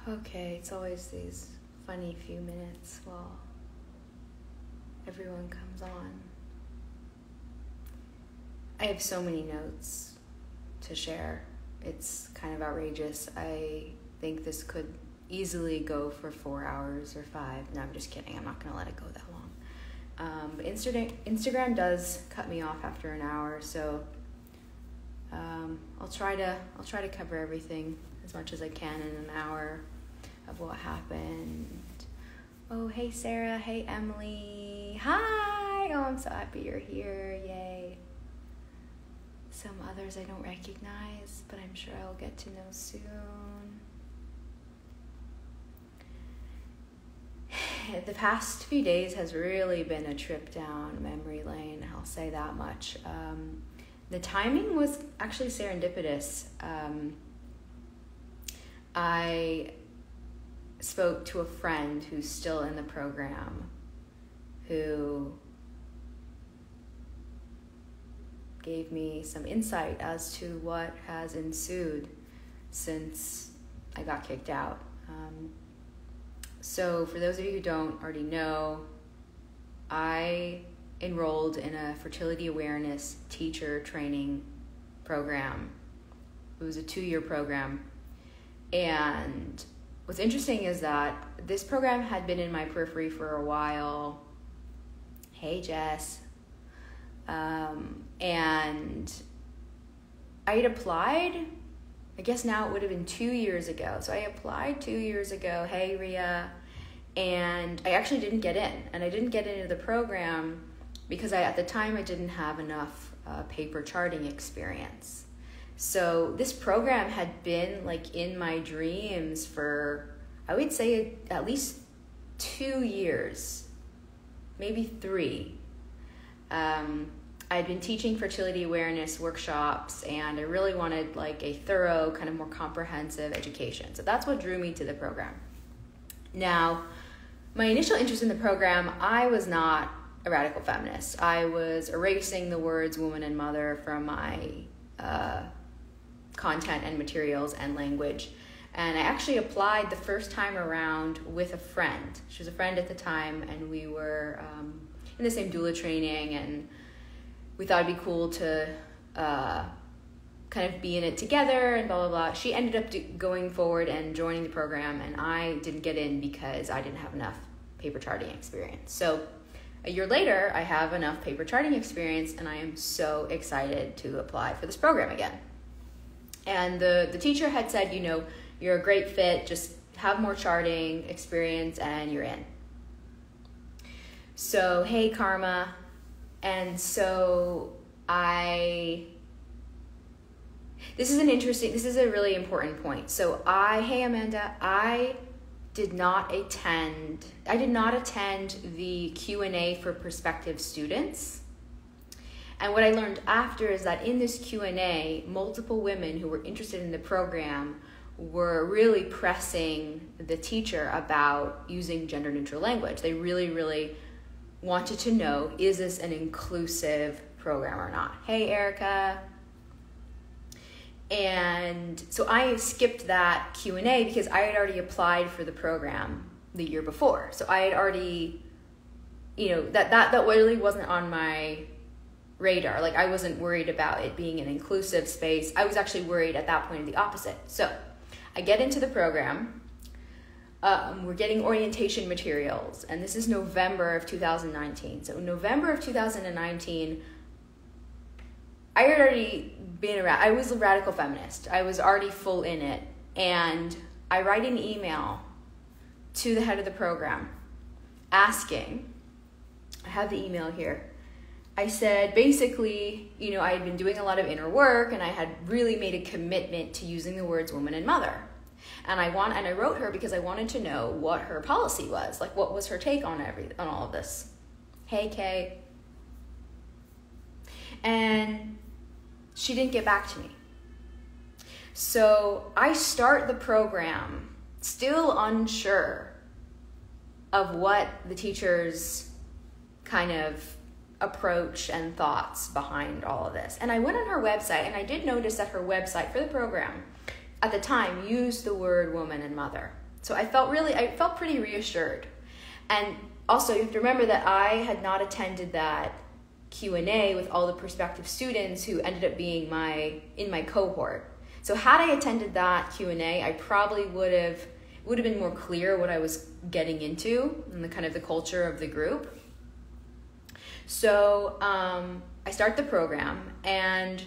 Okay, it's always these funny few minutes while everyone comes on. I have so many notes to share. It's kind of outrageous. I think this could easily go for 4 hours or 5. No, I'm just kidding. I'm not going to let it go that long. But Instagram does cut me off after an hour, so I'll try to cover everything as much as I can in an hour of what happened. Oh, hey Sarah, hey Emily, hi! Oh, I'm so happy you're here, yay. Some others I don't recognize, but I'm sure I'll get to know soon. The past few days has really been a trip down memory lane, I'll say that much. The timing was actually serendipitous. I spoke to a friend who's still in the program who gave me some insight as to what has ensued since I got kicked out. So for those of you who don't already know, I enrolled in a fertility awareness teacher training program. It was a 2-year program. And what's interesting is that this program had been in my periphery for a while. Hey, Jess. And I had applied, I guess now it would have been 2 years ago. So I applied 2 years ago, hey, Ria, and I actually didn't get in. And I didn't get into the program because at the time I didn't have enough paper charting experience. So this program had been like in my dreams for, I would say, at least 2 years, maybe 3. I'd been teaching fertility awareness workshops, and I really wanted like a thorough, kind of more comprehensive education. So that's what drew me to the program. Now, my initial interest in the program, I was not a radical feminist. I was erasing the words woman and mother from my content and materials and language. And I actually applied the first time around with a friend. She was a friend at the time, and we were in the same doula training, and we thought it'd be cool to kind of be in it together and blah, blah, blah. She ended up going forward and joining the program, and I didn't get in because I didn't have enough paper charting experience. So a year later, I have enough paper charting experience, and I am so excited to apply for this program again. And the teacher had said, you know, you're a great fit, just have more charting experience and you're in. So, hey, Karma. And so this is a really important point. So hey, Amanda, I did not attend the Q&A for prospective students. And what I learned after is that in this Q&A, multiple women who were interested in the program were really pressing the teacher about using gender-neutral language. They really, really wanted to know, is this an inclusive program or not? Hey, Erica. And so I skipped that Q&A because I had already applied for the program the year before. So I had already, you know, that really wasn't on my radar. Like, I wasn't worried about it being an inclusive space. I was actually worried at that point of the opposite. So I get into the program. We're getting orientation materials, and this is November of 2019. So in November of 2019, I had already been I was a radical feminist. I was already full in it, and I write an email to the head of the program asking, I have the email here. I said, basically, you know, I had been doing a lot of inner work, and I had really made a commitment to using the words woman and mother. And I wrote her because I wanted to know what her policy was, like what was her take on all of this. Hey, Kay. And she didn't get back to me. So I start the program still unsure of what the teacher's kind of approach and thoughts behind all of this. And I went on her website, and I did notice that her website for the program at the time used the word woman and mother. So I felt pretty reassured. And also you have to remember that I had not attended that Q&A with all the prospective students who ended up being in my cohort. So had I attended that Q&A, I probably would have been more clear what I was getting into and the kind of the culture of the group. So I start the program, and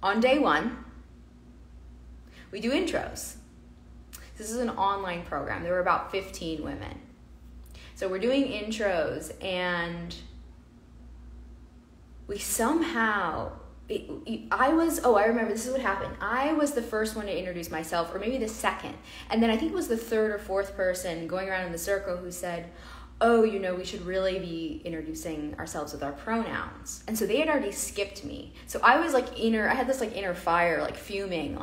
on day 1, we do intros. This is an online program. There were about 15 women. So we're doing intros, and we somehow, I remember this is what happened. I was the first one to introduce myself, or maybe the second. And then I think it was the third or fourth person going around in the circle who said, oh, we should really be introducing ourselves with our pronouns. And so they had already skipped me. So I was I had this inner fire, fuming,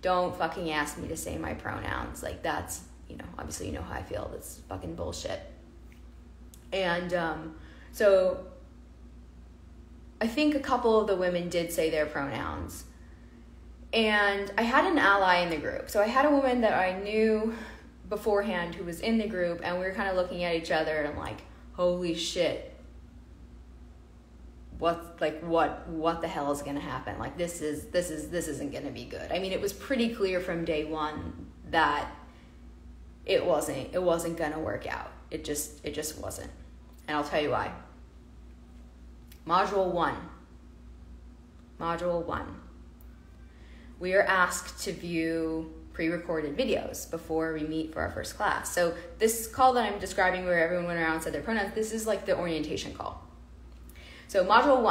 don't fucking ask me to say my pronouns. That's, obviously you know how I feel. That's fucking bullshit. And so I think a couple of the women did say their pronouns. And I had an ally in the group. So I had a woman that I knew beforehand who was in the group, and we were kind of looking at each other and holy shit. What the hell is going to happen? This isn't going to be good. I mean, it was pretty clear from day 1 that it wasn't going to work out. It just wasn't. And I'll tell you why. Module 1. We are asked to view pre-recorded videos before we meet for our first class. So this call that I'm describing where everyone went around and said their pronouns, this is the orientation call. So module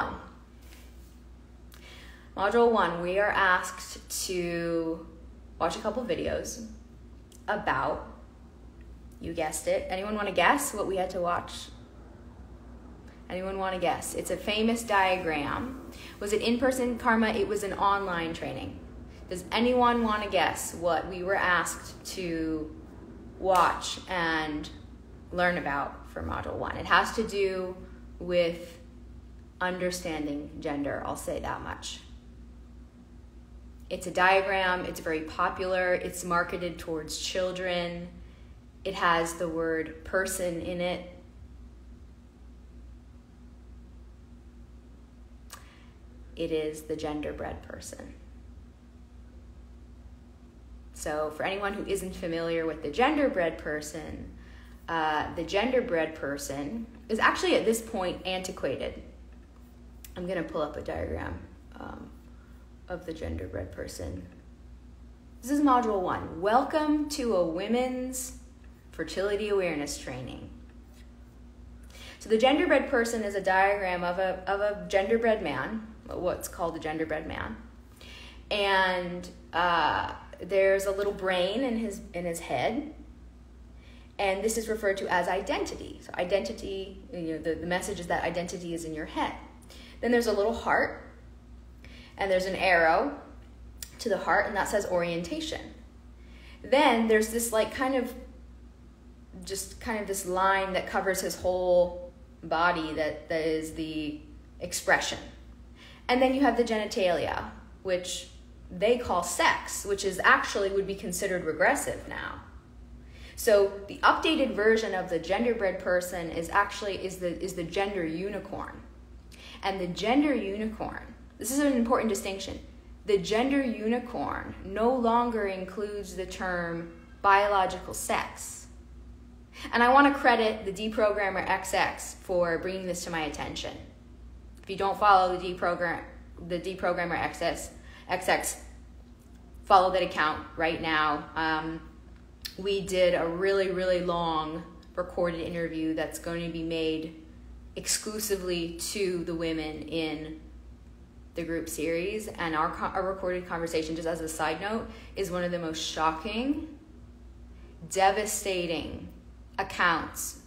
1, we are asked to watch a couple videos about, you guessed it. Anyone want to guess what we had to watch? Anyone want to guess? It's a famous diagram. Was it in-person, Karma? It was an online training. Does anyone want to guess what we were asked to watch and learn about for Module 1? It has to do with understanding gender, I'll say that much. It's a diagram, it's very popular, it's marketed towards children, it has the word person in it. It is the genderbread person. So for anyone who isn't familiar with the genderbread person is actually at this point antiquated. I'm going to pull up a diagram of the genderbread person. This is Module 1. Welcome to a women's fertility awareness training. So the genderbread person is a diagram of a genderbread man, what's called a genderbread man. And there's a little brain in his head. And this is referred to as identity. So identity, the message is that identity is in your head. Then there's a little heart, and there's an arrow to the heart, and that says orientation. Then there's this kind of this line that covers his whole body that is the expression. And then you have the genitalia, which they call sex, which is actually would be considered regressive now. So the updated version of the genderbread person is the gender unicorn. And the gender unicorn, this is an important distinction. The gender unicorn no longer includes the term biological sex. And I want to credit the deprogrammer XX for bringing this to my attention. If you don't follow the deprogrammer XX, follow that account right now. We did a really, really long recorded interview that's going to be made exclusively to the women in the group series, and our recorded conversation, just as a side note, is one of the most shocking, devastating accounts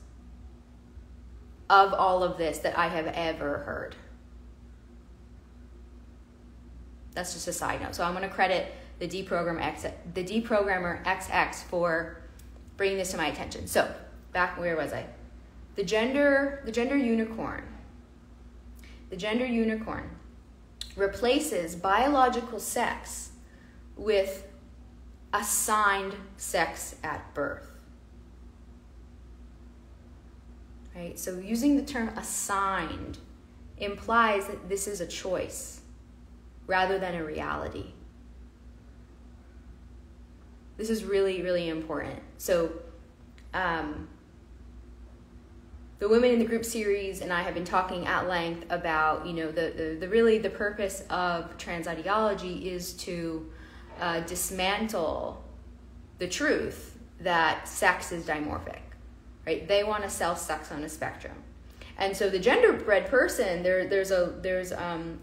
of all of this that I have ever heard. That's just a side note. So I'm going to credit the deprogrammer XX for bringing this to my attention. So back, where was I? The gender unicorn. The gender unicorn replaces biological sex with assigned sex at birth. Right? So using the term assigned implies that this is a choice rather than a reality. This is really, really important. So the women in the group series and I have been talking at length about, the purpose of trans ideology is to dismantle the truth that sex is dimorphic, right? They want to sell sex on a spectrum. And so the gender-bred person,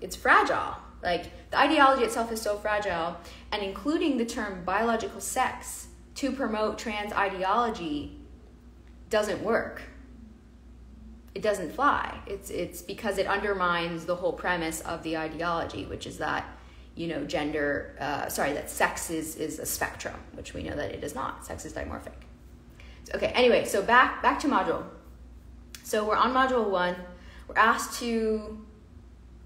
it's fragile. Like, the ideology itself is so fragile, and including the term biological sex to promote trans ideology doesn't work. It doesn't fly. It's because it undermines the whole premise of the ideology, which is that, that sex is a spectrum, which we know that it is not. Sex is dimorphic. Okay, anyway, so back to module. So we're on module 1. We're asked to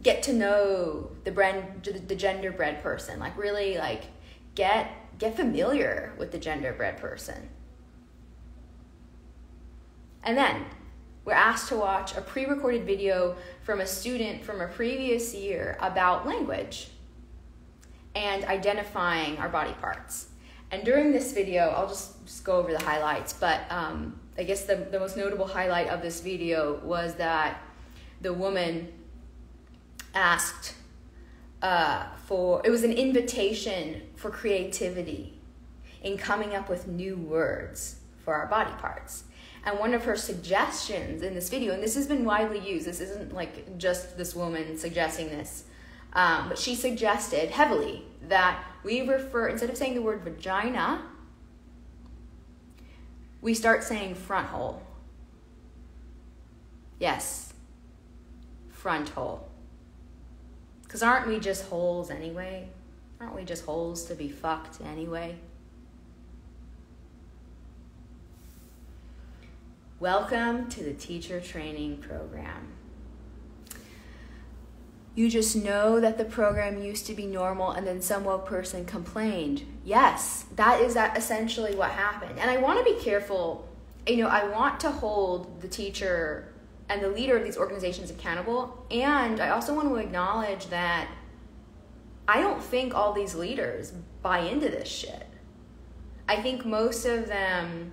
get to know the gender-bred person, like really get familiar with the gender-bred person. And then we're asked to watch a pre-recorded video from a student from a previous year about language and identifying our body parts. And during this video, I'll just go over the highlights, but I guess the most notable highlight of this video was that the woman asked it was an invitation for creativity in coming up with new words for our body parts. And one of her suggestions in this video, and this has been widely used, this isn't like just this woman suggesting this, but she suggested heavily that we refer, instead of saying the word vagina, we start saying front hole. Yes, front hole. Because aren't we just holes anyway? Aren't we just holes to be fucked anyway? Welcome to the teacher training program. You just know that the program used to be normal and then some woke person complained. Yes, that is essentially what happened. And I want to be careful. I want to hold the teacher and the leader of these organizations accountable. And I also want to acknowledge that I don't think all these leaders buy into this shit. I think most of them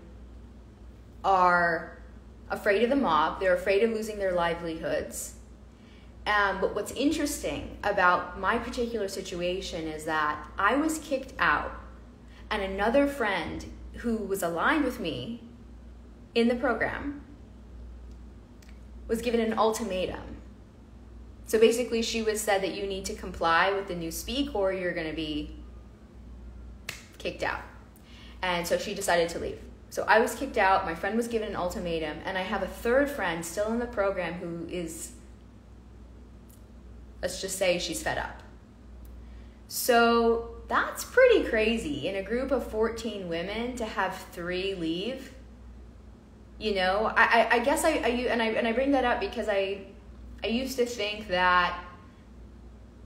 are afraid of the mob. They're afraid of losing their livelihoods. But what's interesting about my particular situation is that I was kicked out, and another friend who was aligned with me in the program was given an ultimatum. So basically she was said that you need to comply with the new speak or you're going to be kicked out. And so she decided to leave. So I was kicked out, my friend was given an ultimatum, and I have a third friend still in the program who is, let's just say she's fed up. So that's pretty crazy. In a group of 14 women to have 3 leave, I guess I bring that up because I used to think that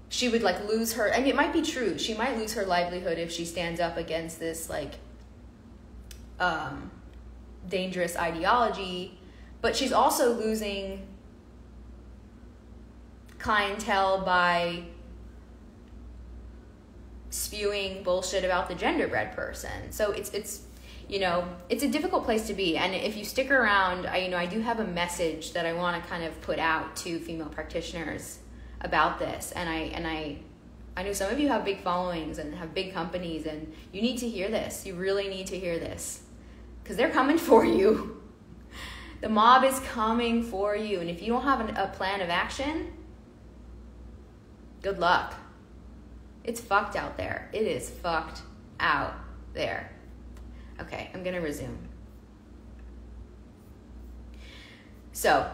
she would lose her, it might be true, she might lose her livelihood if she stands up against this dangerous ideology, but she's also losing clientele by spewing bullshit about the gender-bred person. So it's a difficult place to be. And if you stick around, I do have a message that I want to kind of put out to female practitioners about this. And I know some of you have big followings and have big companies, and you need to hear this. You really need to hear this, because they're coming for you. The mob is coming for you. And if you don't have a plan of action, good luck. It's fucked out there. It is fucked out there. Okay, I'm going to resume. So,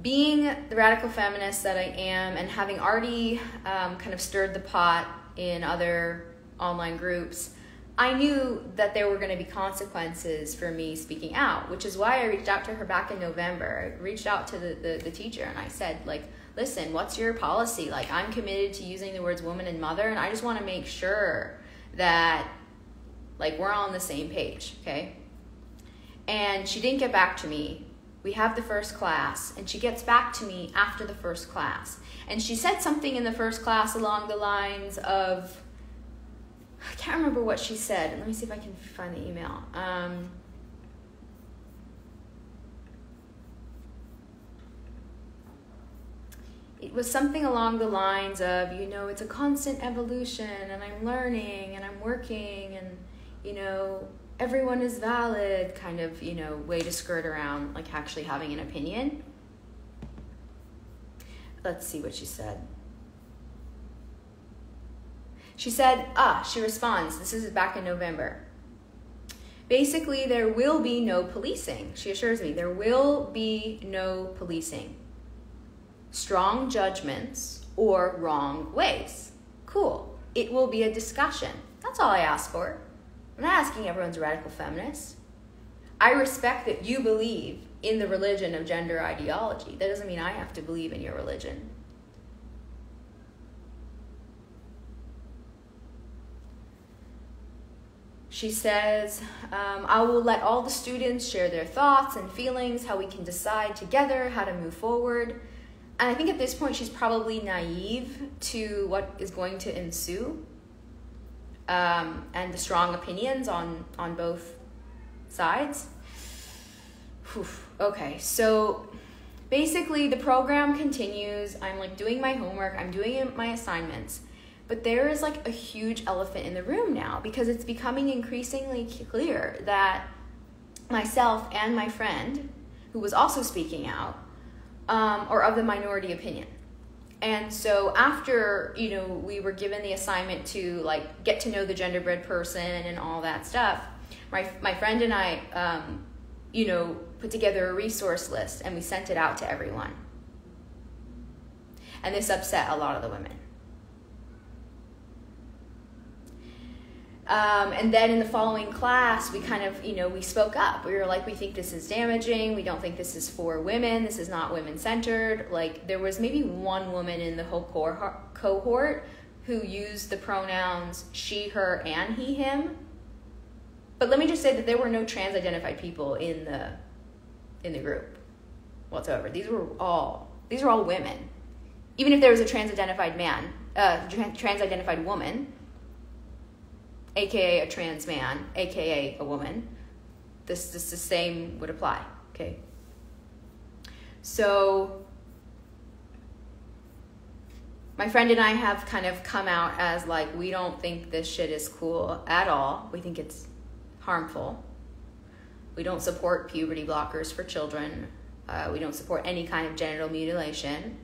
being the radical feminist that I am, and having already kind of stirred the pot in other online groups, I knew that there were going to be consequences for me speaking out, which is why I reached out to her back in November. I reached out to the teacher and I said, listen, what's your policy? Like, I'm committed to using the words woman and mother, and I just want to make sure that, like, we're all on the same page, okay? And she didn't get back to me. We have the first class, and she gets back to me after the first class. And she said something in the first class along the lines of, I can't remember what she said. Let me see if I can find the email. It was something along the lines of, you know, it's a constant evolution, and I'm learning, and I'm working, and, you know, everyone is valid, kind of, you know, way to skirt around, like, actually having an opinion. Let's see what she said. She said, she responds, this is back in November. Basically, there will be no policing. She assures me, there will be no policing. Strong judgments or wrong ways. Cool. It will be a discussion. That's all I ask for. I'm not asking everyone's a radical feminist. I respect that you believe in the religion of gender ideology. That doesn't mean I have to believe in your religion. She says, I will let all the students share their thoughts and feelings, how we can decide together how to move forward. And I think at this point she's probably naive to what is going to ensue, and the strong opinions on both sides. Whew. Okay, so basically the program continues. I'm like doing my homework, I'm doing my assignments, but there is like a huge elephant in the room now, because it's becoming increasingly clear that myself and my friend, who was also speaking out, are of the minority opinion. And so after, you know, we were given the assignment to like get to know the genderbread person and all that stuff, my friend and I, you know, put together a resource list, and we sent it out to everyone. And this upset a lot of the women. And then in the following class, we kind of, you know, we spoke up. We were like, we think this is damaging. We don't think this is for women. This is not women-centered. Like, there was maybe one woman in the whole cohort who used the pronouns she, her, and he, him. But let me just say that there were no trans-identified people in the group whatsoever. These were all women. Even if there was a trans-identified man, trans-identified woman, aka a trans man, aka a woman, the same would apply, okay? So my friend and I have kind of come out as like, we don't think this shit is cool at all. We think it's harmful. We don't support puberty blockers for children. We don't support any kind of genital mutilation.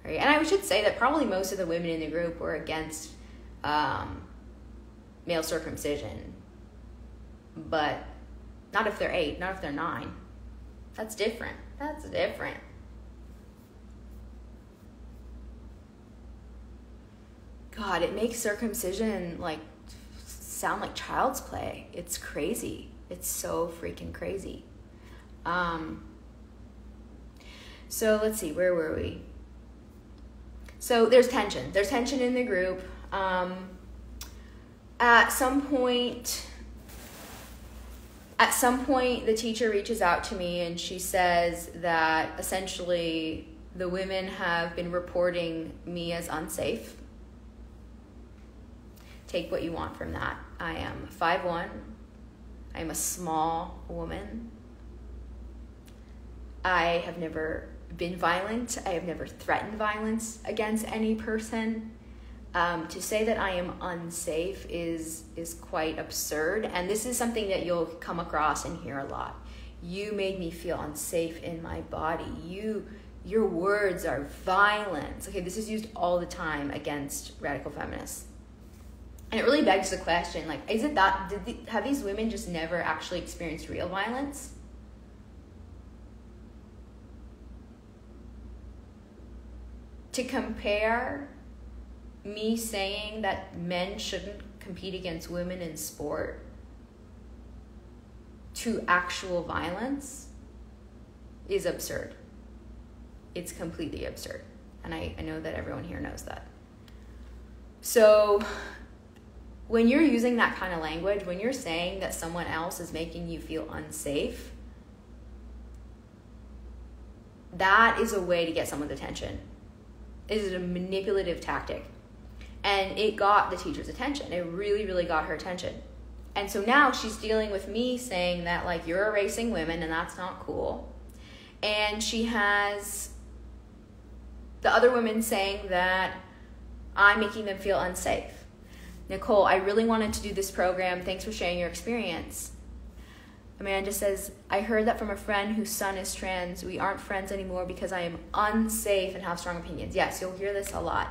Right? And I should say that probably most of the women in the group were against male circumcision, but not if they're 8, not if they're 9. That's different. That's different. God, it makes circumcision like sound like child's play. It's crazy. It's so freaking crazy. So let's see, where were we? So there's tension. There's tension in the group. At some point, the teacher reaches out to me and she says that essentially the women have been reporting me as unsafe. Take what you want from that. I am 5'1". I am a small woman. I have never been violent. I have never threatened violence against any person. To say that I am unsafe is quite absurd, and this is something that you'll come across and hear a lot. You made me feel unsafe in my body. Your words are violence. Okay, this is used all the time against radical feminists. And it really begs the question, like, is it that, have these women just never actually experienced real violence? To compare me saying that men shouldn't compete against women in sport to actual violence is absurd. It's completely absurd. And I know that everyone here knows that. So when you're using that kind of language, when you're saying that someone else is making you feel unsafe, that is a way to get someone's attention. It is a manipulative tactic. And it got the teacher's attention. It really, really got her attention. And so now she's dealing with me saying that, like, you're erasing women and that's not cool. And she has the other women saying that I'm making them feel unsafe. Nicole, I really wanted to do this program. Thanks for sharing your experience. Amanda says, I heard that from a friend whose son is trans. We aren't friends anymore because I am unsafe and have strong opinions. Yes, you'll hear this a lot.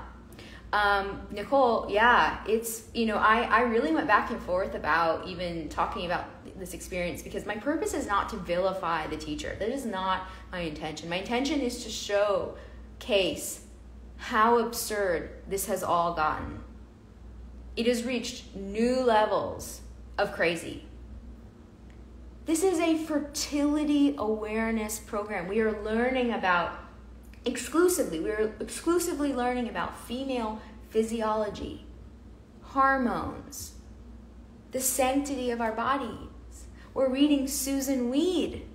Nicole, yeah, it's, I really went back and forth about even talking about this experience because my purpose is not to vilify the teacher. That is not my intention. My intention is to showcase how absurd this has all gotten. It has reached new levels of crazy. This is a fertility awareness program. We are learning about exclusively learning about female physiology, hormones, the sanctity of our bodies. We're reading Susan Weed.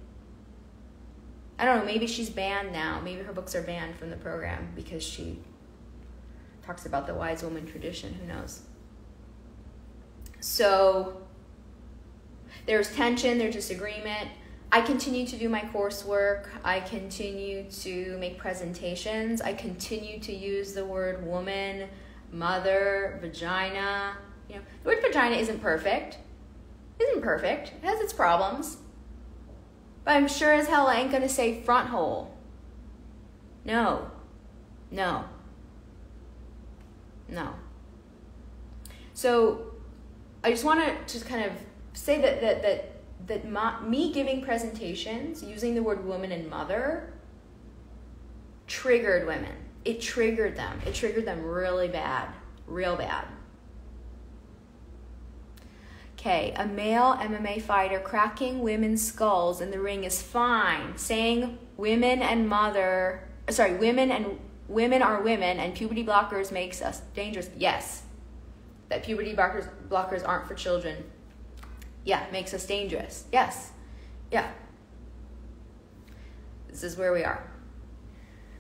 I don't know, maybe she's banned now. Maybe her books are banned from the program because she talks about the wise woman tradition. Who knows? So there's tension, there's disagreement. I continue to do my coursework. I continue to make presentations. I continue to use the word woman, mother, vagina. The word vagina isn't perfect. It has its problems. But I'm sure as hell I ain't going to say front hole. No. So I just want to just kind of say that me giving presentations using the word woman and mother triggered women. It triggered them. It triggered them really bad, real bad. Okay, a male MMA fighter cracking women's skulls in the ring is fine. Saying women are women and puberty blockers makes us dangerous. Yes, that puberty blockers aren't for children. Yeah, makes us dangerous. Yes. Yeah. This is where we are.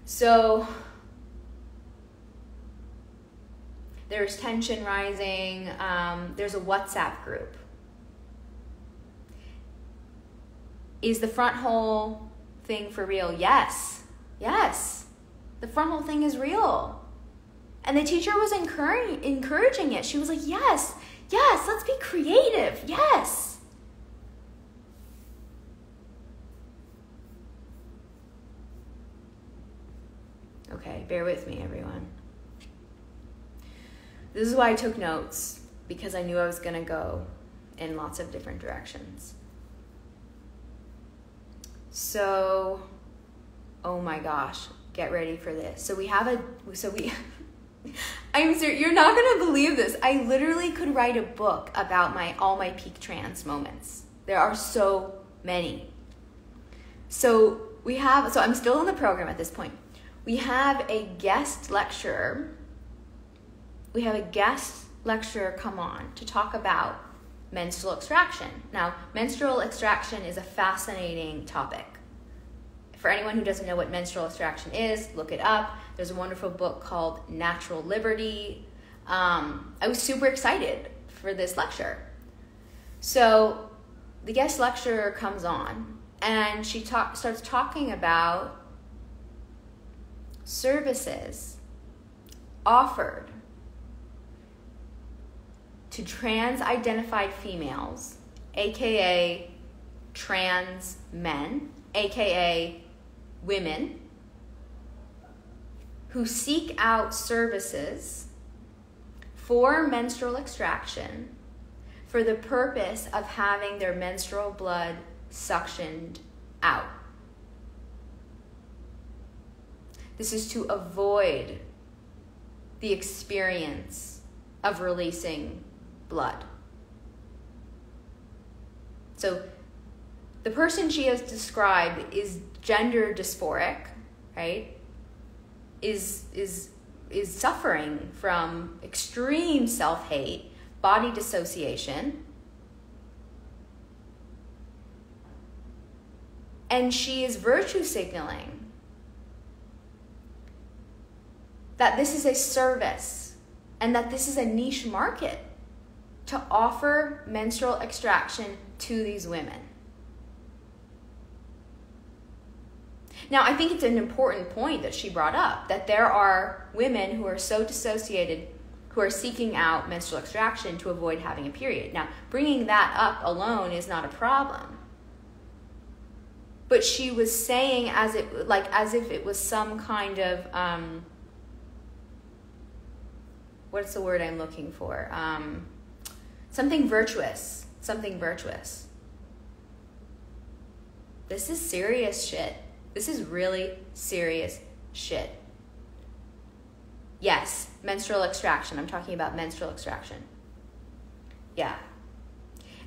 So there's tension rising. There's a WhatsApp group. Is the front hole thing for real? Yes. The front hole thing is real. And the teacher was encouraging it. She was like, yes, let's be creative. Yes. Okay, bear with me, everyone. This is why I took notes, because I knew I was going to go in lots of different directions. So, oh my gosh, get ready for this. I'm serious, you're not going to believe this. I literally could write a book about all my peak trans moments. There are so many. So I'm still in the program at this point. We have a guest lecturer. Come on to talk about menstrual extraction. Now, menstrual extraction is a fascinating topic. For anyone who doesn't know what menstrual extraction is, look it up. There's a wonderful book called Natural Liberty. I was super excited for this lecture. So the guest lecturer comes on and she starts talking about services offered to trans-identified females, aka trans men, aka women, who seek out services for menstrual extraction for the purpose of having their menstrual blood suctioned out. This is to avoid the experience of releasing blood. So the person she has described is gender dysphoric, right? is suffering from extreme self-hate, body dissociation, and she is virtue signaling that this is a service and that this is a niche market to offer menstrual extraction to these women. Now, I think it's an important point that she brought up, that there are women who are so dissociated who are seeking out menstrual extraction to avoid having a period. Now, bringing that up alone is not a problem. But she was saying as if it was some kind of, what's the word I'm looking for? Something virtuous. Something virtuous. This is serious shit. This is really serious shit. Yes, menstrual extraction. I'm talking about menstrual extraction. Yeah.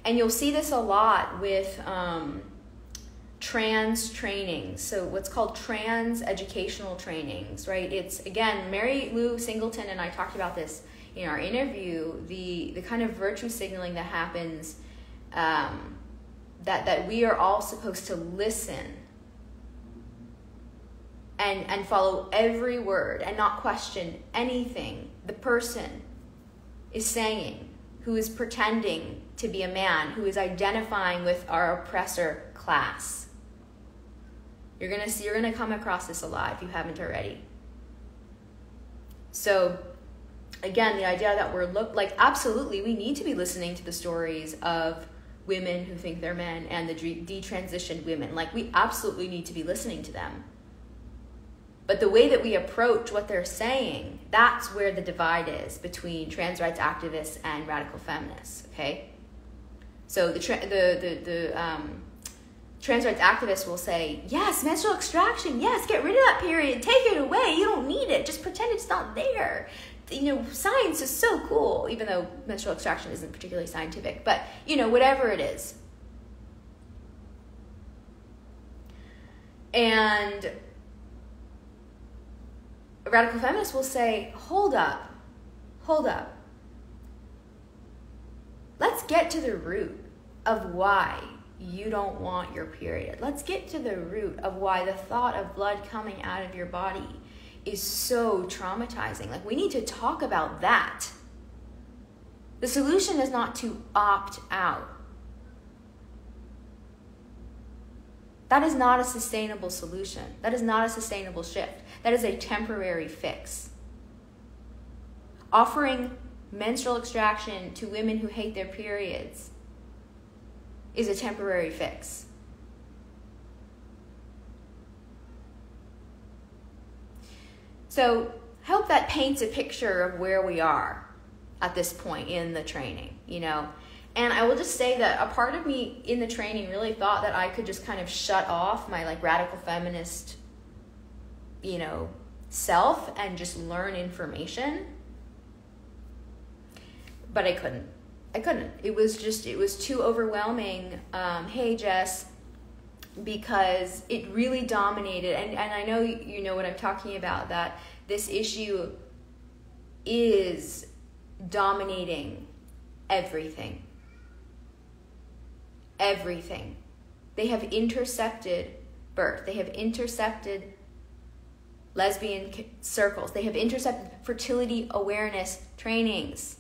And you'll see this a lot with trans trainings. So what's called trans educational trainings, right? It's, again, Mary Lou Singleton and I talked about this in our interview, the kind of virtue signaling that happens, that we are all supposed to listen and follow every word and not question anything the person is saying, who is pretending to be a man, who is identifying with our oppressor class. You're gonna come across this a lot if you haven't already. So again, the idea that absolutely we need to be listening to the stories of women who think they're men and the detransitioned women. Like, we absolutely need to be listening to them. But the way that we approach what they're saying, that's where the divide is between trans rights activists and radical feminists, okay? So the trans rights activists will say, yes, menstrual extraction, yes, get rid of that period, take it away, you don't need it, just pretend it's not there. You know, science is so cool, even though menstrual extraction isn't particularly scientific, but, you know, whatever it is. And radical feminists will say, hold up. Let's get to the root of why you don't want your period. Let's get to the root of why the thought of blood coming out of your body is so traumatizing. Like, we need to talk about that. The solution is not to opt out. That is not a sustainable solution. That is not a sustainable shift. That is a temporary fix. Offering menstrual extraction to women who hate their periods is a temporary fix. So I hope that paints a picture of where we are at this point in the training, you know. And I will just say that a part of me in the training really thought that I could just kind of shut off my like radical feminist, you know, self and just learn information. But I couldn't. It was too overwhelming. Hey, Jess, because it really dominated. And I know you know what I'm talking about, that this issue is dominating everything. Everything. They have intercepted birth. They have intercepted lesbian circles. They have intercepted fertility awareness trainings.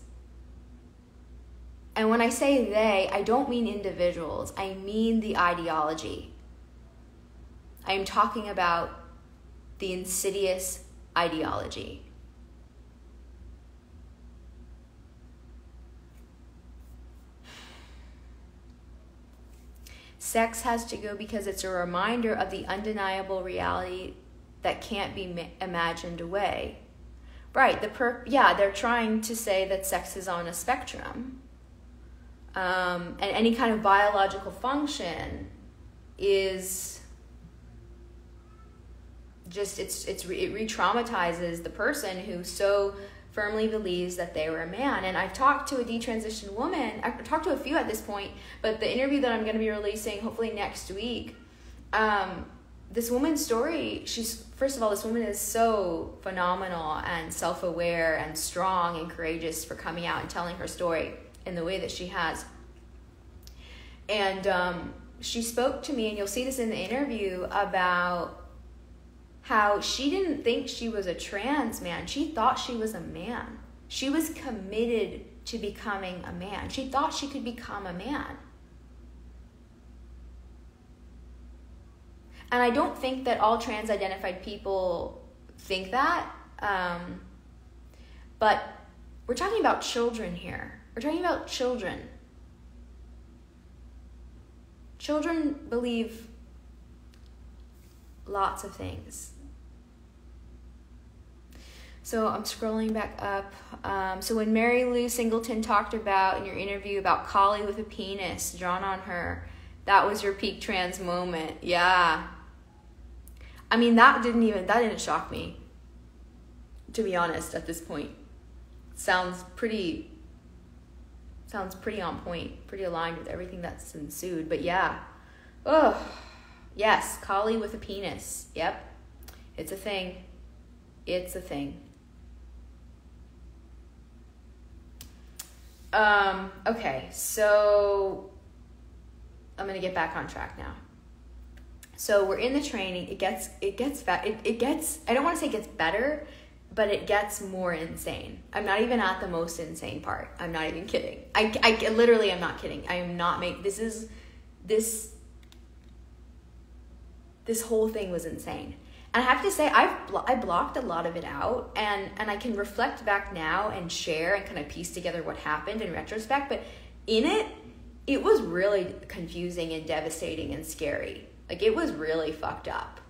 And when I say they, I don't mean individuals. I mean the ideology. I am talking about the insidious ideology. Sex has to go because it's a reminder of the undeniable reality that can't be imagined away. Right, they're trying to say that sex is on a spectrum. And any kind of biological function is just, it re-traumatizes the person who so firmly believes that they were a man. And I've talked to a detransitioned woman, I've talked to a few at this point, but the interview that I'm going to be releasing hopefully next week, this woman's story, first of all, this woman is so phenomenal and self-aware and strong and courageous for coming out and telling her story in the way that she has. And she spoke to me, and you'll see this in the interview, about how she didn't think she was a trans man. She thought she was a man. She was committed to becoming a man. She thought she could become a man. And I don't think that all trans-identified people think that. But we're talking about children here. We're talking about children. Children believe lots of things. So I'm scrolling back up. So when Mary Lou Singleton talked about in your interview about Collie with a penis drawn on her, that was your peak trans moment. Yeah. I mean, that didn't shock me, to be honest, at this point. Sounds pretty on point, pretty aligned with everything that's ensued. But yeah. Oh, yes, Collie with a penis. Yep. It's a thing. It's a thing. Okay, so I'm going to get back on track now. So we're in the training. It gets I don't want to say it gets better, but it gets more insane. I'm not even at the most insane part. I'm not even kidding. I literally am not kidding. I am not this whole thing was insane. And I have to say, I blocked a lot of it out, and I can reflect back now and share and kind of piece together what happened in retrospect. But in it was really confusing and devastating and scary. Like, it was really fucked up.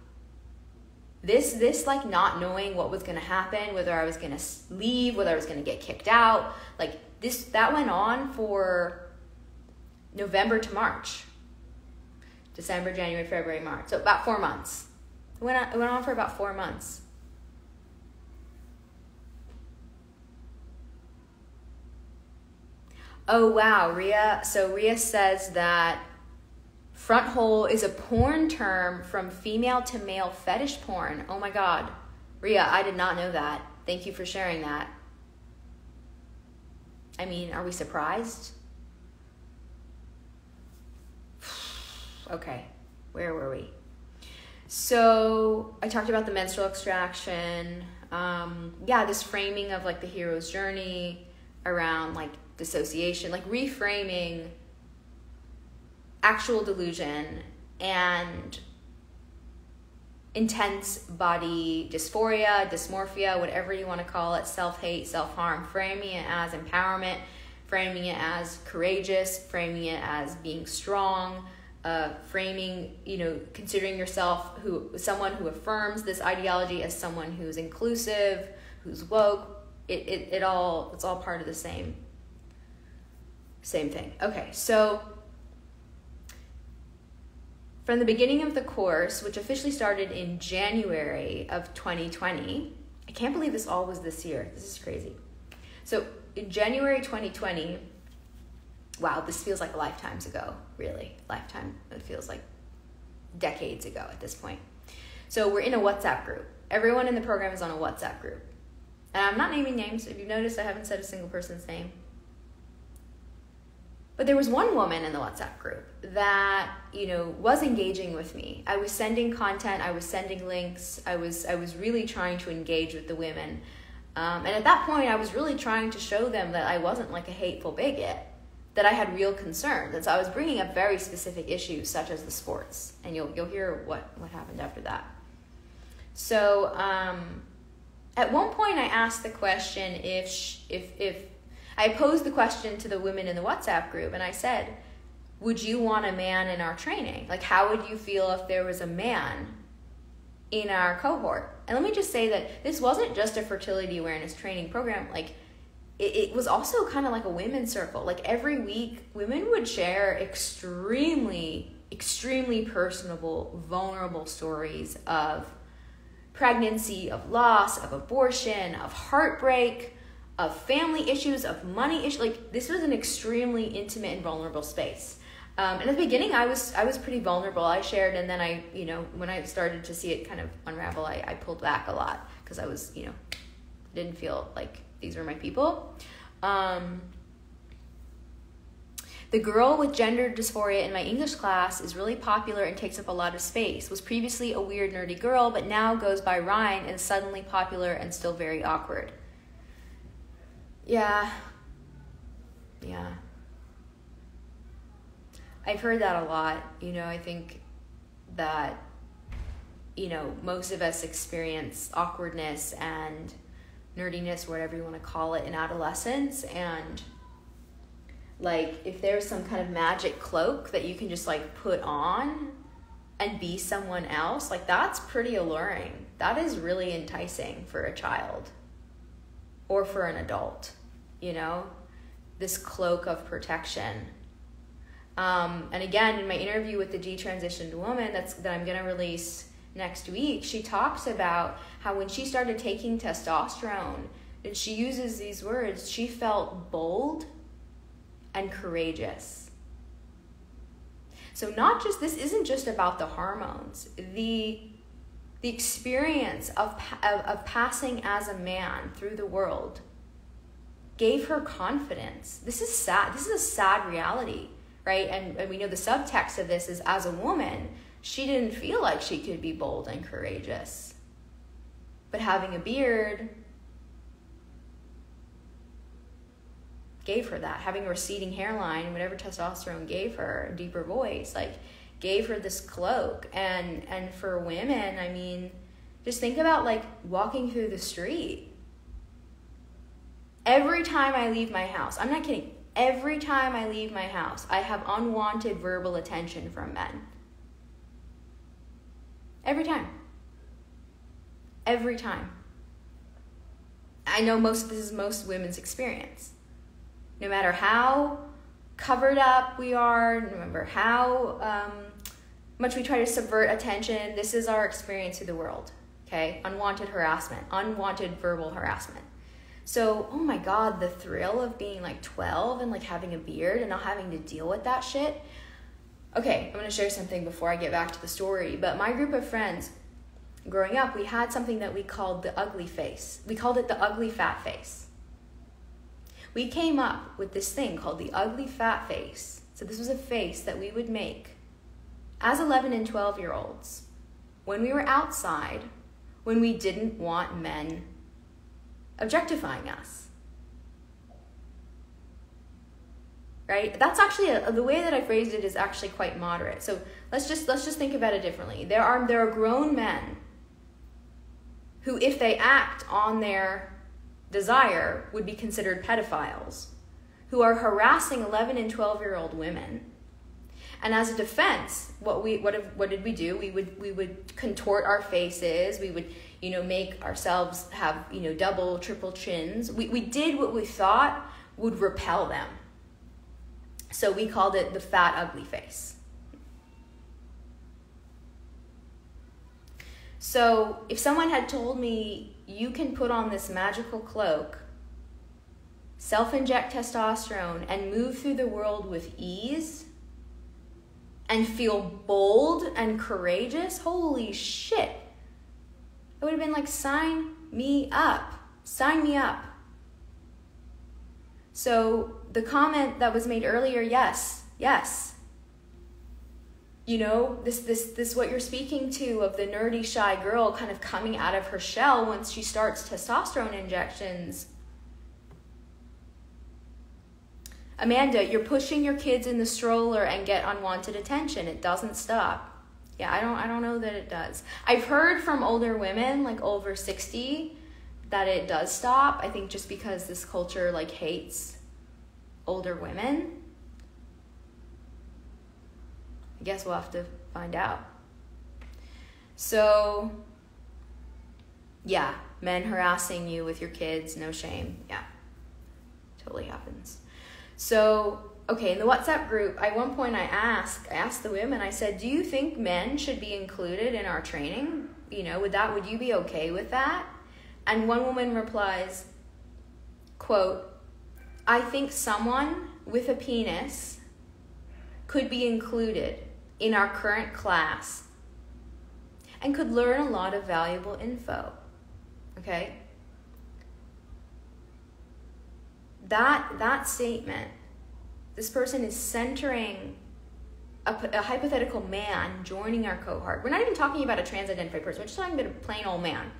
This like not knowing what was going to happen, whether I was going to leave, whether I was going to get kicked out, like that went on for November to March. December, January, February, March. So about 4 months. It went on for about 4 months. Oh, wow, Rhea. So Rhea says that front hole is a porn term from female to male fetish porn. Oh my God. Rhea, I did not know that. Thank you for sharing that. I mean, are we surprised? Okay, where were we? So I talked about the menstrual extraction. This framing of like the hero's journey around like dissociation, like reframing actual delusion and intense body dysphoria, dysmorphia, whatever you want to call it, self-hate, self-harm, framing it as empowerment, framing it as courageous, framing it as being strong, framing, considering yourself someone who affirms this ideology as someone who's inclusive, who's woke. It's all part of the same thing. Okay, so from the beginning of the course, which officially started in January of 2020, I can't believe this all was this year. This is crazy. So in January 2020, wow, this feels like lifetimes ago, really. Lifetime. It feels like decades ago at this point. So we're in a WhatsApp group. Everyone in the program is on a WhatsApp group. And I'm not naming names. If you've noticed, I haven't said a single person's name. But there was one woman in the WhatsApp group that, was engaging with me. I was sending content. I was sending links. I was really trying to engage with the women. And at that point, I was really trying to show them that I wasn't like a hateful bigot, that I had real concerns. And so I was bringing up very specific issues, such as the sports. And you'll hear what happened after that. So at one point, I asked the question if I posed the question to the women in the WhatsApp group, and I said, would you want a man in our training? Like, how would you feel if there was a man in our cohort? And let me just say that this wasn't just a fertility awareness training program. Like, it was also kind of like a women's circle. Like, every week, women would share extremely, extremely personable, vulnerable stories of pregnancy, of loss, of abortion, of heartbreak, of family issues, of money issues. Like, this was an extremely intimate and vulnerable space. And at the beginning, I was pretty vulnerable. I shared, and then I, you know, when I started to see it kind of unravel, I pulled back a lot because I was, you know, didn't feel like these were my people. The girl with gender dysphoria in my English class is really popular and takes up a lot of space. Was previously a weird, nerdy girl, but now goes by Ryan and is suddenly popular and still very awkward. Yeah. I've heard that a lot. You know, I think that, you know, most of us experience awkwardness and nerdiness, whatever you want to call it, in adolescence. And like, if there's some kind of magic cloak that you can just like put on and be someone else, like that's pretty alluring. That is really enticing for a child or for an adult, you know, this cloak of protection. And again, in my interview with the detransitioned woman that I'm going to release next week, she talks about how when she started taking testosterone, and she uses these words, she felt bold and courageous. So this isn't just about the hormones. The experience of passing as a man through the world gave her confidence. This is sad. This is a sad reality, right? And we know the subtext of this is, as a woman, she didn't feel like she could be bold and courageous. But having a beard gave her that. Having a receding hairline, whatever testosterone gave her, a deeper voice, like gave her this cloak. And for women, I mean, just think about like walking through the street. Every time I leave my house, I'm not kidding, every time I leave my house, I have unwanted verbal attention from men. Every time. Every time. I know this is most women's experience. No matter how covered up we are, no matter how much we try to subvert attention, this is our experience through the world, okay? Unwanted harassment, unwanted verbal harassment. So, oh my God, the thrill of being like 12 and like having a beard and not having to deal with that shit. Okay, I'm going to share something before I get back to the story. But my group of friends, growing up, we had something that we called the ugly face. We called it the ugly fat face. We came up with this thing called the ugly fat face. So this was a face that we would make as 11 and 12-year-olds when we were outside, when we didn't want men objectifying us. Right? That's actually the way that I phrased it is actually quite moderate. So let's just think about it differently. There are grown men who, if they act on their desire, would be considered pedophiles, who are harassing 11 and 12-year-old women. And as a defense, what did we do? We would contort our faces. We would, make ourselves have, double, triple chins. We did what we thought would repel them. So we called it the fat, ugly face. So if someone had told me, you can put on this magical cloak, self-inject testosterone, and move through the world with ease, and feel bold and courageous, holy shit. I would have been like, sign me up. Sign me up. So the comment that was made earlier, yes. This what you're speaking to of the nerdy, shy girl kind of coming out of her shell once she starts testosterone injections. Amanda, you're pushing your kids in the stroller and get unwanted attention. It doesn't stop. Yeah, I don't know that it does. I've heard from older women, like over 60, that it does stop. I think just because this culture hates older women. I guess we'll have to find out. So, yeah, men harassing you with your kids, no shame. Yeah, totally happens. So, okay, in the WhatsApp group, at one point I asked the women, I said, do you think men should be included in our training? Would you be okay with that? And one woman replies, quote, I think someone with a penis could be included in our current class and could learn a lot of valuable info. Okay? That statement, this person is centering a hypothetical man joining our cohort. We're not even talking about a trans-identified person. We're just talking about a plain old man.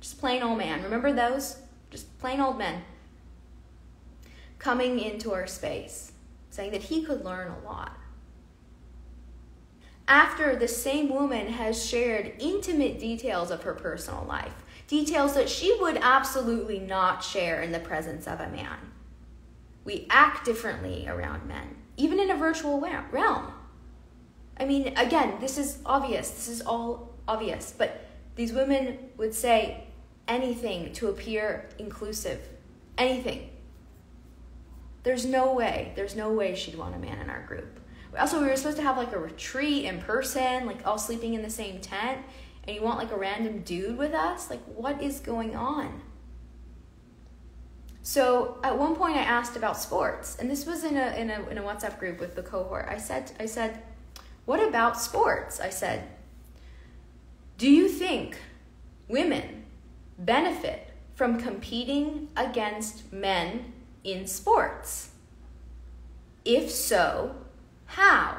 Just plain old man. Remember those? Just plain old men coming into our space, saying that he could learn a lot. After the same woman has shared intimate details of her personal life, details that she would absolutely not share in the presence of a man. We act differently around men, even in a virtual realm. I mean, again, this is obvious. This is all obvious. But these women would say anything to appear inclusive. Anything. There's no way she'd want a man in our group. Also, we were supposed to have like a retreat in person, like all sleeping in the same tent, and you want like a random dude with us? Like, what is going on? So at one point I asked about sports, and this was in a WhatsApp group with the cohort. I said, what about sports? I said, do you think women benefit from competing against men in sports? If so, how?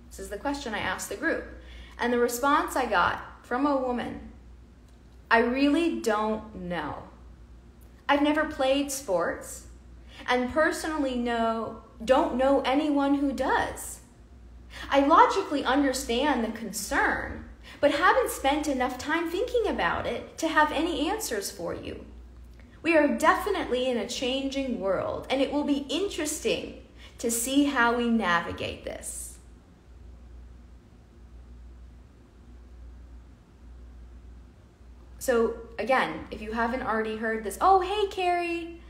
This is the question I asked the group. And the response I got from a woman, I really don't know. I've never played sports, and personally don't know anyone who does. I logically understand the concern, but haven't spent enough time thinking about it to have any answers for you. We are definitely in a changing world, and it will be interesting to see how we navigate this. So again, if you haven't already heard this, oh, hey, Carrie.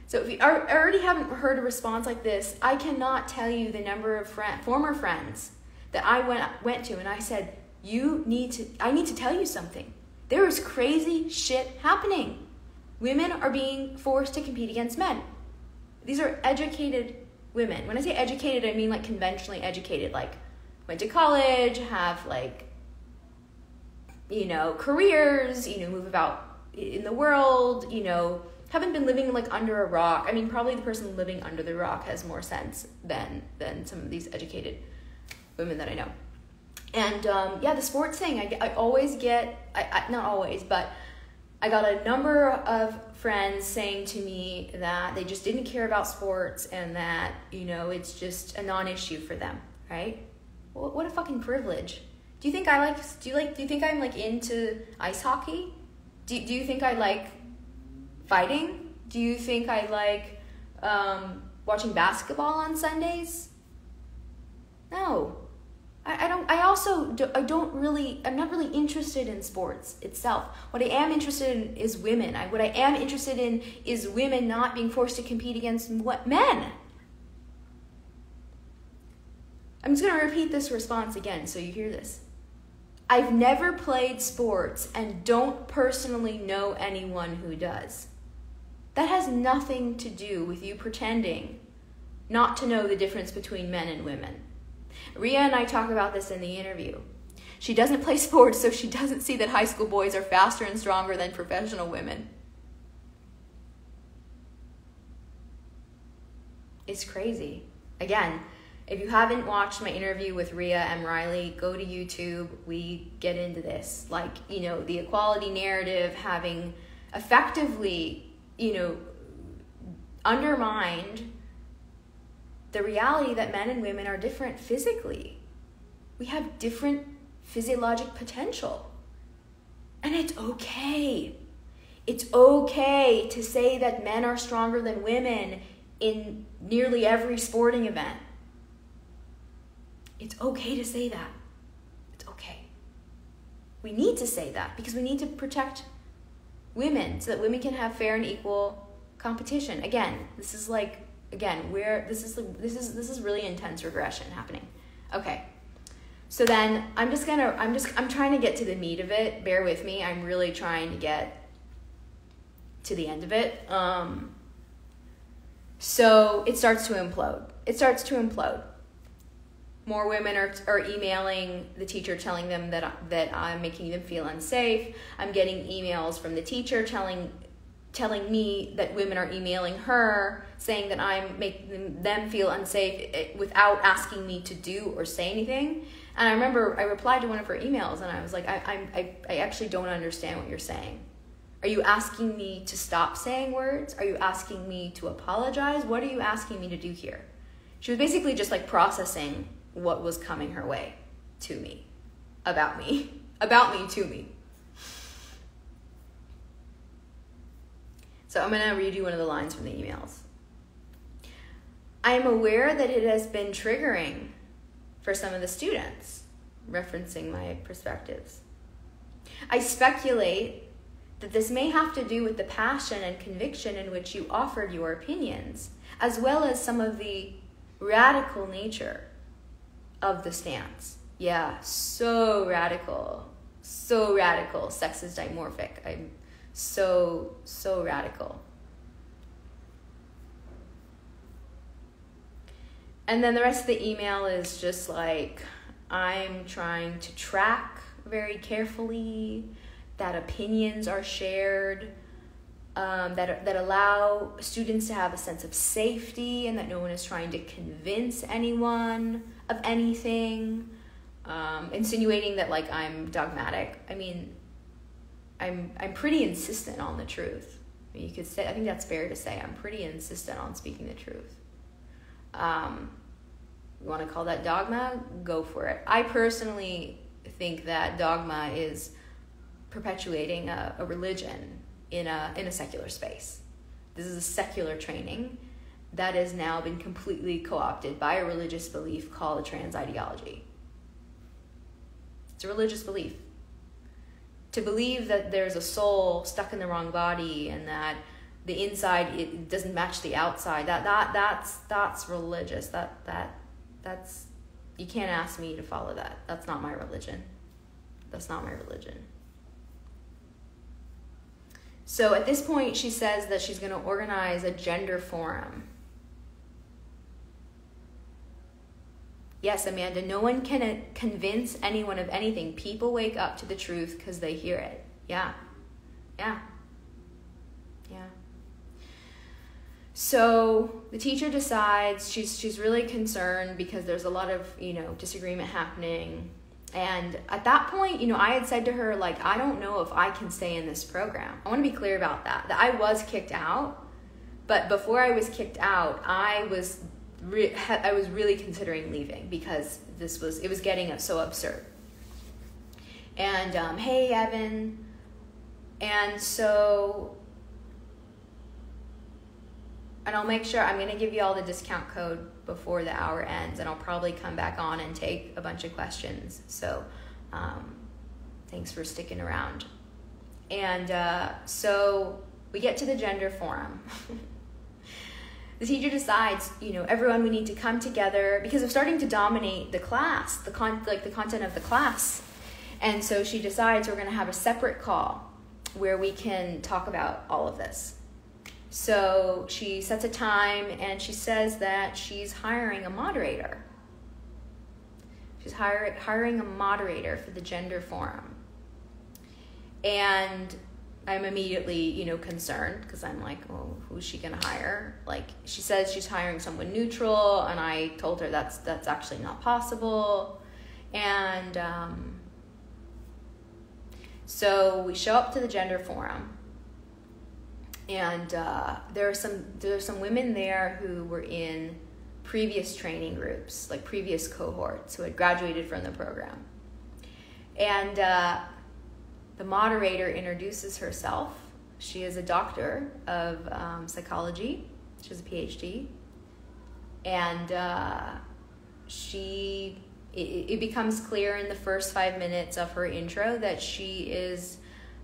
So if you already haven't heard a response like this, I cannot tell you the number of former friends that I went to and I said, I need to tell you something. There is crazy shit happening. Women are being forced to compete against men. These are educated women. When I say educated, I mean like conventionally educated, like went to college, have like, careers, move about in the world, haven't been living like under a rock. I mean, probably the person living under the rock has more sense than some of these educated women that I know. And the sports thing, I always get, not always, but I got a number of friends saying to me that they just didn't care about sports and that, it's just a non-issue for them, right? Well, what a fucking privilege. Do you think do you think I'm like into ice hockey? Do you think I like fighting? Do you think I like watching basketball on Sundays? No. I'm not really interested in sports itself. What I am interested in is women. What I am interested in is women not being forced to compete against men. I'm just going to repeat this response again so you hear this. I've never played sports and don't personally know anyone who does. That has nothing to do with you pretending not to know the difference between men and women. Rhea and I talk about this in the interview. She doesn't play sports, so she doesn't see that high school boys are faster and stronger than professional women. It's crazy. Again, if you haven't watched my interview with Rhea M. Riley, go to YouTube. We get into this. Like, the equality narrative having effectively, undermined the reality that men and women are different physically. We have different physiologic potential. And it's okay. It's okay to say that men are stronger than women in nearly every sporting event. It's okay to say that. It's okay. We need to say that because we need to protect women so that women can have fair and equal competition. This is really intense regression happening. Okay. So then I'm trying to get to the meat of it. Bear with me. I'm really trying to get to the end of it. So it starts to implode. it starts to implode. More women are emailing the teacher telling them that I'm making them feel unsafe. I'm getting emails from the teacher telling me that women are emailing her saying that I'm making them feel unsafe without asking me to do or say anything. And I remember I replied to one of her emails and I was like, I actually don't understand what you're saying. Are you asking me to stop saying words? Are you asking me to apologize? What are you asking me to do here? She was basically just like processing what was coming her way to me, about me to me. So I'm going to read you one of the lines from the emails. I am aware that it has been triggering for some of the students, referencing my perspectives. I speculate that this may have to do with the passion and conviction in which you offered your opinions, as well as some of the radical nature of the stance. Yeah, so radical, sexist dimorphic. I'm so radical. And then the rest of the email is just like, I'm trying to track very carefully that opinions are shared, that allow students to have a sense of safety and that no one is trying to convince anyone of anything, insinuating that like I'm dogmatic. I mean, I'm pretty insistent on the truth. I mean, you could say, I think that's fair to say, I'm pretty insistent on speaking the truth. You want to call that dogma? Go for it. I personally think that dogma is perpetuating a religion in a secular space. This is a secular training that has now been completely co-opted by a religious belief called a trans ideology. It's a religious belief. To believe that there's a soul stuck in the wrong body and that the inside it doesn't match the outside, that's religious. That's you can't ask me to follow that. That's not my religion. That's not my religion. So at this point, she says that she's going to organize a gender forum. Yes, Amanda, no one can convince anyone of anything. People wake up to the truth because they hear it. Yeah. So the teacher decides she's really concerned because there's a lot of, disagreement happening. And at that point, I had said to her, like, I don't know if I can stay in this program. I want to be clear about that I was kicked out. But before I was kicked out, I was really considering leaving because it was getting so absurd. And, hey, Evan. And so, and I'll make sure, I'm going to give you all the discount code before the hour ends, and I'll probably come back on and take a bunch of questions. So thanks for sticking around. And so we get to the gender forum. The teacher decides, everyone, we need to come together because of starting to dominate the class, the content of the class. And so she decides we're going to have a separate call where we can talk about all of this. So she sets a time and she says that she's hiring a moderator. She's hiring a moderator for the gender forum. And I'm immediately, concerned because I'm like, well, who's she going to hire? Like, she says she's hiring someone neutral, and I told her that's actually not possible. And so we show up to the gender forum. And there are some women there who were in previous training groups, like previous cohorts who had graduated from the program. And the moderator introduces herself. She is a doctor of psychology. She has a PhD. And it becomes clear in the first 5 minutes of her intro that she is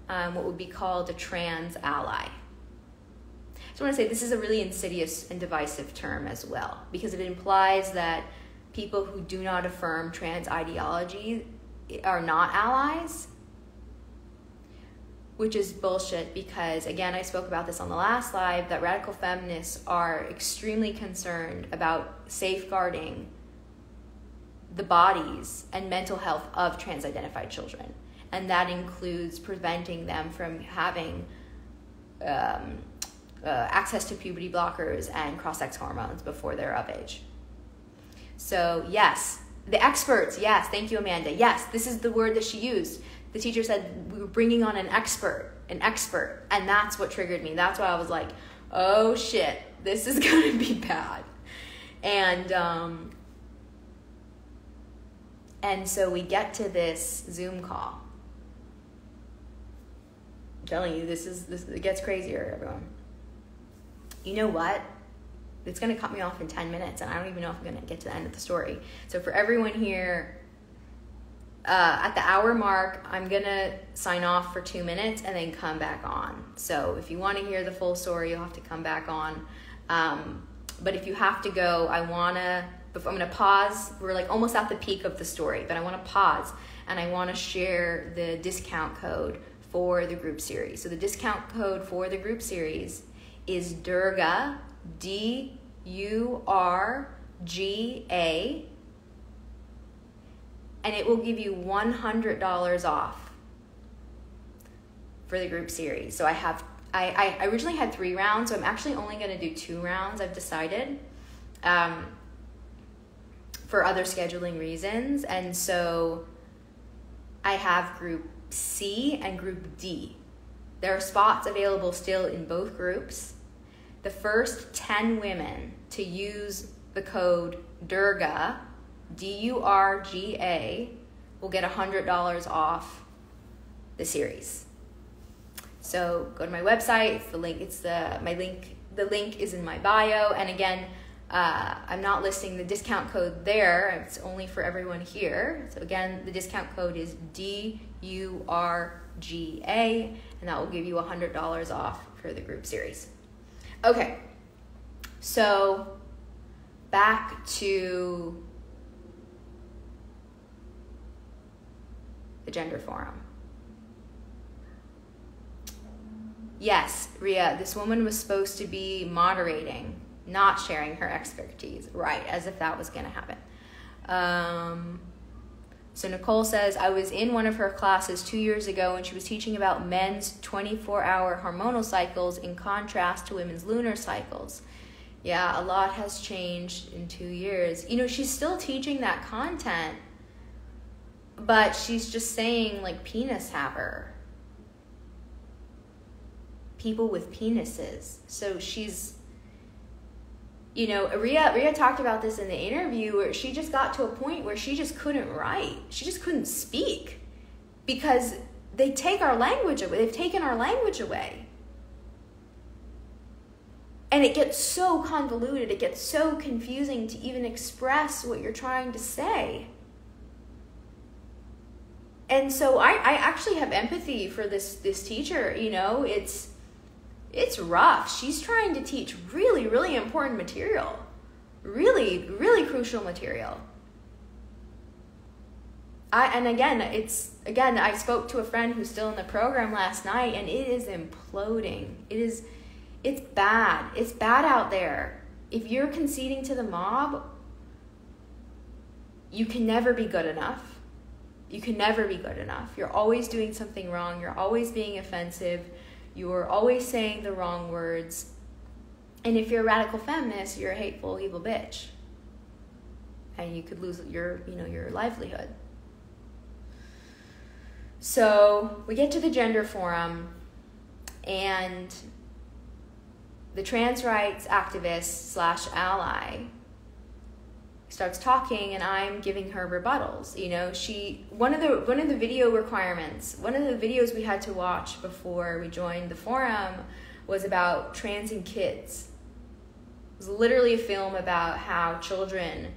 what would be called a trans ally. So I want to say this is a really insidious and divisive term as well, because it implies that people who do not affirm trans ideology are not allies. which is bullshit because, again, I spoke about this on the last live, that radical feminists are extremely concerned about safeguarding the bodies and mental health of trans-identified children. And that includes preventing them from having access to puberty blockers and cross-sex hormones before they're of age. So yes, the experts, yes, thank you, Amanda. Yes, this is the word that she used. The teacher said we were bringing on an expert, and that's what triggered me. That's why I was like, oh shit, this is gonna be bad. And so we get to this Zoom call. I'm telling you, this it gets crazier, everyone. You know what? It's going to cut me off in 10 minutes, and I don't even know if I'm going to get to the end of the story. So for everyone here, at the hour mark, I'm going to sign off for 2 minutes and then come back on. So if you want to hear the full story, you'll have to come back on. But if you have to go, I'm going to pause. We're like almost at the peak of the story, but I want to pause, and I want to share the discount code for the group series. So the discount code for the group series is Durga, DURGA, and it will give you $100 off for the group series. So I originally had 3 rounds, so I'm actually only going to do 2 rounds, I've decided, for other scheduling reasons. And so I have group C and group D. There are spots available still in both groups. The first 10 women to use the code Durga, DURGA, will get $100 off the series. So go to my website. It's the link. The link is in my bio. And again, I'm not listing the discount code there. It's only for everyone here. So again, the discount code is DURGA, and that will give you $100 off for the group series. Okay, so back to the gender forum. Yes, Ria, this woman was supposed to be moderating, not sharing her expertise, right, as if that was going to happen. So Nicole says, I was in one of her classes 2 years ago and she was teaching about men's 24-hour hormonal cycles in contrast to women's lunar cycles. Yeah, a lot has changed in 2 years. You know, she's still teaching that content, but she's just saying, like, penis haver. People with penises. So she's, you know, Ria talked about this in the interview where she just got to a point where she just couldn't write. She just couldn't speak because they take our language away. They've taken our language away. And it gets so convoluted. It gets so confusing to even express what you're trying to say. And so I actually have empathy for this teacher. You know, it's rough. She's trying to teach really, really important material. Really, really crucial material. I spoke to a friend who's still in the program last night, and it is imploding. It's bad. It's bad out there. If you're conceding to the mob, you can never be good enough. You can never be good enough. You're always doing something wrong. You're always being offensive. You're always saying the wrong words. And if you're a radical feminist, you're a hateful, evil bitch. And you could lose your livelihood. So we get to the gender forum, and the trans rights activist / ally starts talking, and I'm giving her rebuttals. You know, one of the video requirements, one of the videos we had to watch before we joined the forum was about trans and kids. It was literally a film about how children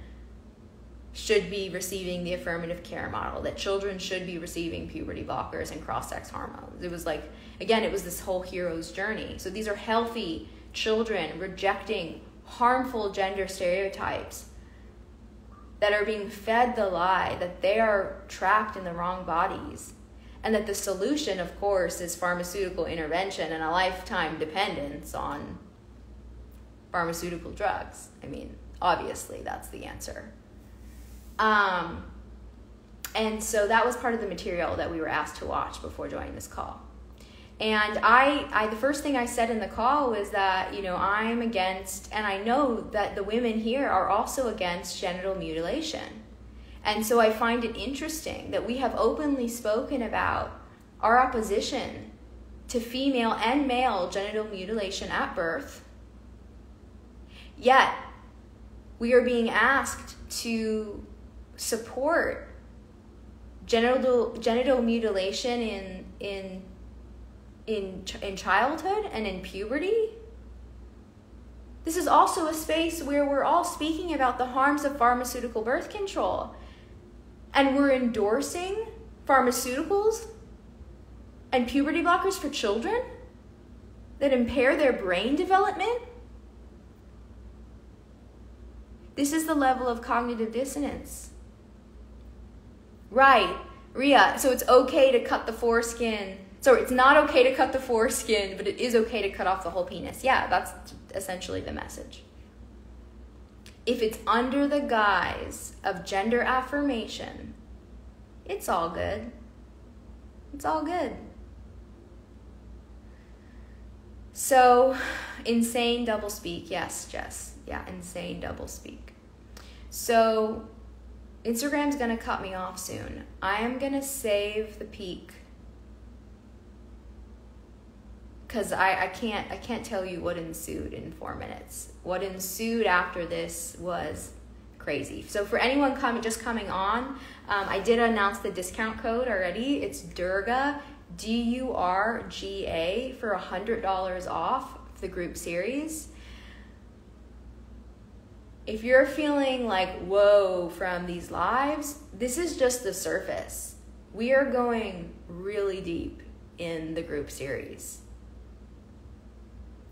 should be receiving the affirmative care model, that children should be receiving puberty blockers and cross-sex hormones. It was like, again, it was this whole hero's journey. So these are healthy children rejecting harmful gender stereotypes that are being fed the lie that they are trapped in the wrong bodies And that the solution, of course, is pharmaceutical intervention and a lifetime dependence on pharmaceutical drugs. I mean, obviously, that's the answer. And so that was part of the material that we were asked to watch before joining this call. And I the first thing I said in the call was that, you know, I'm against, and I know that the women here are also against genital mutilation. And so I find it interesting that we have openly spoken about our opposition to female and male genital mutilation at birth. Yet, we are being asked to support genital mutilation in childhood and in puberty. This is also a space where we're all speaking about the harms of pharmaceutical birth control. And we're endorsing pharmaceuticals and puberty blockers for children that impair their brain development. This is the level of cognitive dissonance. Right, Ria, so it's okay to cut the foreskin. Sorry, it's not okay to cut the foreskin, but it is okay to cut off the whole penis. Yeah, that's essentially the message. If it's under the guise of gender affirmation, it's all good. It's all good. So, insane doublespeak. Yes, Jess. Yeah, insane doublespeak. So, Instagram's going to cut me off soon. I am going to save the peak. Because I can't tell you what ensued in 4 minutes. What ensued after this was crazy. So for anyone just coming on, I did announce the discount code already. It's Durga, DURGA, for $100 off the group series. If you're feeling like, whoa, from these lives, this is just the surface. We are going really deep in the group series.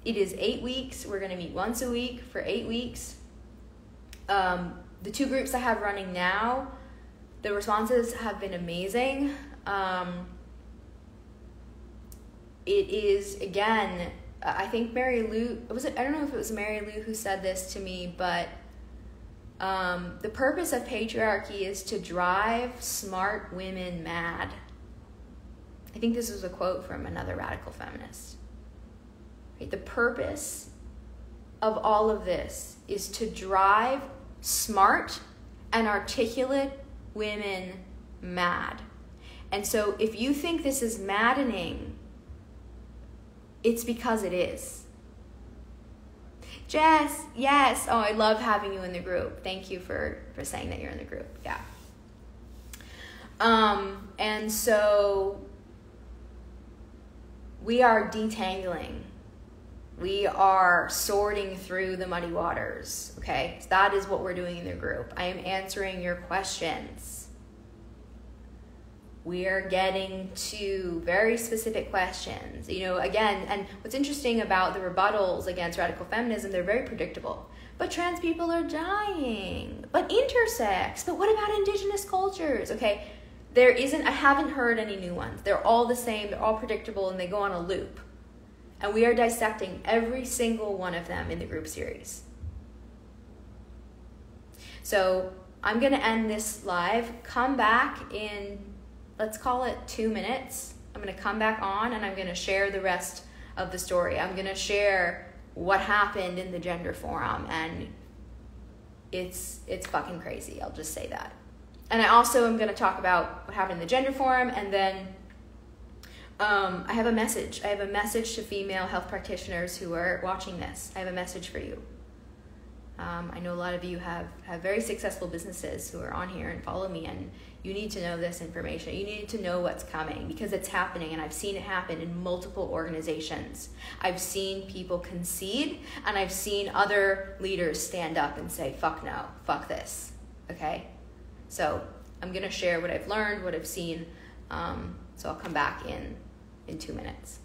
It is 8 weeks. We're going to meet once a week for 8 weeks. The 2 groups I have running now, the responses have been amazing. It is, again, I think Mary Lou, I don't know if it was Mary Lou who said this to me, but the purpose of patriarchy is to drive smart women mad. I think this was a quote from another radical feminist. Right? The purpose of all of this is to drive smart and articulate women mad. And so if you think this is maddening, it's because it is. Jess, yes. Oh, I love having you in the group. Thank you for saying that you're in the group. Yeah. And so we are detangling. We are sorting through the muddy waters, okay? So that is what we're doing in the group. I am answering your questions. We are getting to very specific questions. You know, again, and what's interesting about the rebuttals against radical feminism, they're very predictable. But trans people are dying. But intersex. But what about indigenous cultures? Okay, I haven't heard any new ones. They're all the same. They're all predictable, and they go on a loop. And we are dissecting every single one of them in the group series. So I'm going to end this live. Come back in, let's call it 2 minutes. I'm going to come back on and I'm going to share the rest of the story. I'm going to share what happened in the gender forum. And it's fucking crazy. I'll just say that. And I also am going to talk about what happened in the gender forum, and then I have a message. I have a message to female health practitioners who are watching this. I have a message for you. I know a lot of you have very successful businesses who are on here and follow me, and you need to know this information. You need to know what's coming because it's happening, and I've seen it happen in multiple organizations. I've seen people concede, and I've seen other leaders stand up and say, fuck no, fuck this, okay? So I'm going to share what I've learned, what I've seen, so I'll come back in 2 minutes.